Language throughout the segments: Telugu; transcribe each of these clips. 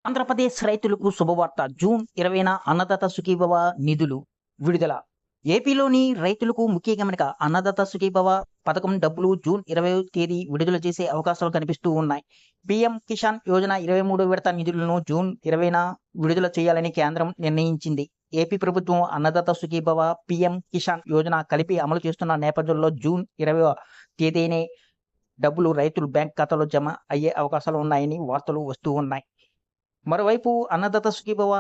ఆంధ్రప్రదేశ్ రైతులకు శుభవార్త. జూన్ 20న అన్నదాత సుఖీభవ నిధులు విడుదల. ఏపీలోని రైతులకు ముఖ్య గమనిక. అన్నదాత సుఖీభవ పథకం డబ్బులు జూన్ 20వ తేదీ విడుదల చేసే అవకాశాలు కనిపిస్తూ ఉన్నాయి. పీఎం కిసాన్ యోజన 23 విడత నిధులను జూన్ 20న విడుదల చేయాలని కేంద్రం నిర్ణయించింది. ఏపీ ప్రభుత్వం అన్నదాత సుఖీభవ, పీఎం కిసాన్ యోజన కలిపి అమలు చేస్తున్న నేపథ్యంలో జూన్ 20వ తేదీనే డబ్బులు రైతుల బ్యాంక్ ఖాతాలో జమ అయ్యే అవకాశాలు ఉన్నాయని వార్తలు వస్తూ ఉన్నాయి. మరోవైపు అన్నదాత సుఖీభవ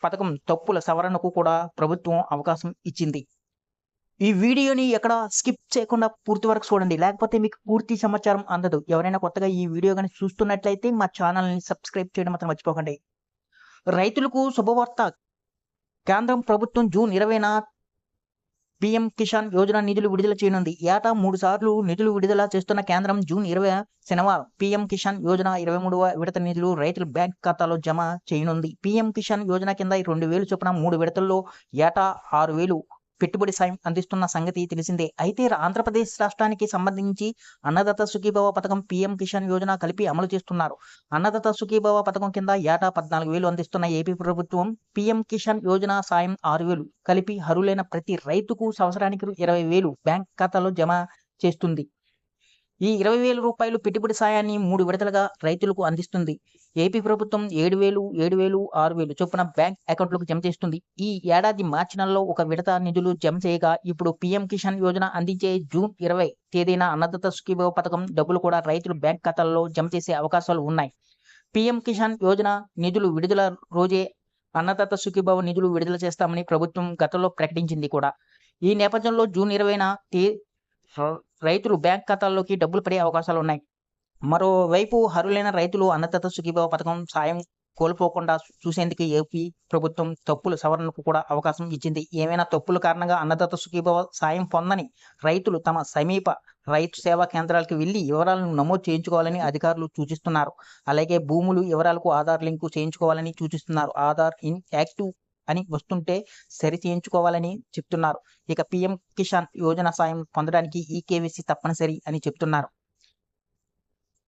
పథకం తప్పుల సవరణకు కూడా ప్రభుత్వం అవకాశం ఇచ్చింది. ఈ వీడియోని ఎక్కడ స్కిప్ చేయకుండా పూర్తి వరకు చూడండి, లేకపోతే మీకు పూర్తి సమాచారం అందదు. ఎవరైనా కొత్తగా ఈ వీడియో కానీ చూస్తున్నట్లయితే మా ఛానల్ని సబ్స్క్రైబ్ చేయడం మాత్రం మర్చిపోకండి. రైతులకు శుభవార్త. కేంద్రం ప్రభుత్వం జూన్ 20న పీఎం కిసాన్ యోజన నిధులు విడుదల చేయనుంది. ఏటా 3 సార్లు నిధులు విడుదల చేస్తున్న కేంద్రం జూన్ 20 శనివారం పీఎం కిసాన్ యోజన 23వ విడత నిధులు రైతుల బ్యాంక్ ఖాతాలో జమ చేయనుంది. పీఎం కిసాన్ యోజన కింద 2,000 చొప్పున 3 విడతల్లో ఏటా 6,000 పెట్టుబడి సాయం అందిస్తున్న సంగతి తెలిసిందే. అయితే ఆంధ్రప్రదేశ్ రాష్ట్రానికి సంబంధించి అన్నదాత సుఖీభవ పథకం, పీఎం కిసాన్ యోజన కలిపి అమలు చేస్తున్నారు. అన్నదాత సుఖీభవ పథకం కింద ఏటా 14,000 అందిస్తున్న ఏపీ ప్రభుత్వం పీఎం కిసాన్ యోజన సాయం 6,000 కలిపి అర్హులైన ప్రతి రైతుకు సంవత్సరానికి 20,000 బ్యాంక్ ఖాతాలో జమ చేస్తుంది. ఈ 20,000 రూపాయలు పెట్టుబడి సాయాన్ని 3 విడతలుగా రైతులకు అందిస్తుంది. ఏపీ ప్రభుత్వం 7,000, 7,000, 6,000 చొప్పున బ్యాంక్ అకౌంట్లకు జమ చేస్తుంది. ఈ ఏడాది మార్చి నెలలో ఒక విడత నిధులు జమ చేయగా, ఇప్పుడు పీఎం కిసాన్ యోజన అందించే జూన్ 20 తేదీన అన్నదాత సుఖీభవ పథకం డబ్బులు కూడా రైతుల బ్యాంక్ ఖాతాల్లో జమ చేసే అవకాశాలు ఉన్నాయి. పీఎం కిసాన్ యోజన నిధులు విడుదల రోజే అన్నదాత సుఖీభవ నిధులు విడుదల చేస్తామని ప్రభుత్వం గతంలో ప్రకటించింది కూడా. ఈ నేపథ్యంలో జూన్ 20న రైతులు బ్యాంక్ ఖాతాల్లోకి డబ్బులు పడే అవకాశాలు ఉన్నాయి. మరోవైపు అర్హులైన రైతులు అన్నదాత సుఖీభవ పథకం సాయం కోల్పోకుండా చూసేందుకు ఏపీ ప్రభుత్వం తప్పుల సవరణకు కూడా అవకాశం ఇచ్చింది. ఏమైనా తప్పుల కారణంగా అన్నదాత సుఖీభవ సాయం పొందని రైతులు తమ సమీప రైతు సేవా కేంద్రాలకు వెళ్లి వివరాలను నమోదు చేయించుకోవాలని అధికారులు సూచిస్తున్నారు. అలాగే భూములు వివరాలకు ఆధార్ లింకు చేయించుకోవాలని సూచిస్తున్నారు. ఆధార్ ఇన్ యాక్టివ్ అని వస్తుంటే సరి చేయించుకోవాలని చెప్తున్నారు. ఇక పీఎం కిసాన్ యోజన సాయం పొందడానికి ఈ కేవైసీ తప్పనిసరి అని చెప్తున్నారు.